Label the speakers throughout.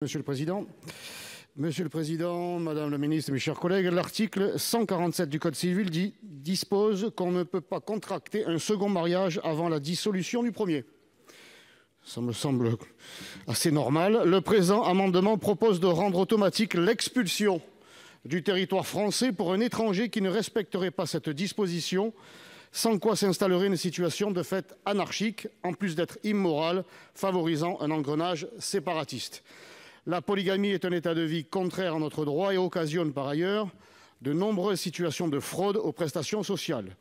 Speaker 1: Monsieur le Président, Madame la Ministre, mes chers collègues, l'article 147 du Code civil dispose qu'on ne peut pas contracter un second mariage avant la dissolution du premier. Ça me semble assez normal. Le présent amendement propose de rendre automatique l'expulsion du territoire français pour un étranger qui ne respecterait pas cette disposition, sans quoi s'installerait une situation de fait anarchique, en plus d'être immorale, favorisant un engrenage séparatiste. La polygamie est un état de vie contraire à notre droit et occasionne par ailleurs de nombreuses situations de fraude aux prestations sociales.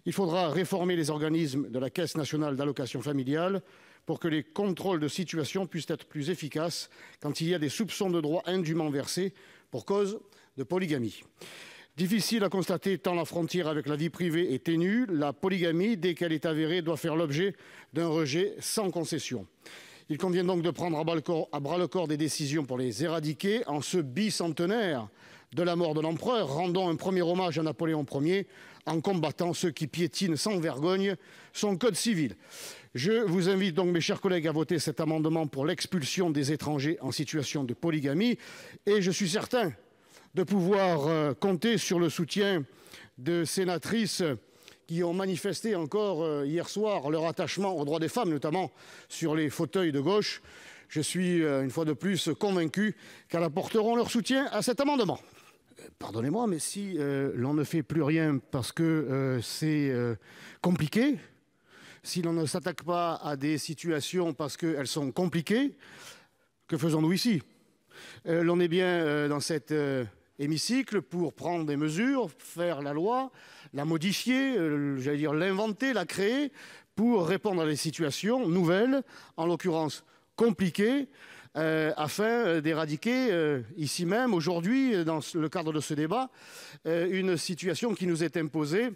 Speaker 1: Il faudra réformer les organismes de la Caisse nationale d'allocations familiales pour que les contrôles de situation puissent être plus efficaces quand il y a des soupçons de droits indûment versés pour cause de polygamie. Difficile à constater tant la frontière avec la vie privée est ténue, la polygamie, dès qu'elle est avérée, doit faire l'objet d'un rejet sans concession. Il convient donc de prendre à bras-le-corps des décisions pour les éradiquer. En ce bicentenaire de la mort de l'empereur, rendons un premier hommage à Napoléon Ier en combattant ceux qui piétinent sans vergogne son code civil. Je vous invite donc, mes chers collègues, à voter cet amendement pour l'expulsion des étrangers en situation de polygamie. Et je suis certain de pouvoir compter sur le soutien de sénatrices qui ont manifesté encore hier soir leur attachement aux droits des femmes, notamment sur les fauteuils de gauche. Je suis, une fois de plus, convaincu qu'elles apporteront leur soutien à cet amendement. Pardonnez-moi, mais si l'on ne fait plus rien parce que c'est compliqué, si l'on ne s'attaque pas à des situations parce qu'elles sont compliquées, que faisons-nous ici? L'on est bien dans cet hémicycle pour prendre des mesures, faire la loi, la modifier, j'allais dire l'inventer, la créer, pour répondre à des situations nouvelles, en l'occurrence compliquées, afin d'éradiquer ici même, aujourd'hui, dans le cadre de ce débat, une situation qui nous est imposée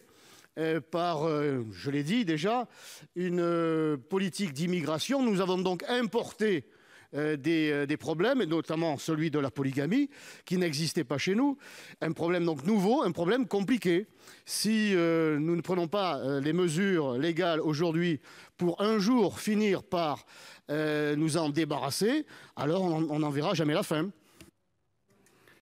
Speaker 1: par, je l'ai dit déjà, une politique d'immigration. Nous avons donc importé des problèmes, et notamment celui de la polygamie, qui n'existait pas chez nous. Un problème donc nouveau, un problème compliqué. Si nous ne prenons pas les mesures légales aujourd'hui pour un jour finir par nous en débarrasser, alors on n'en verra jamais la fin.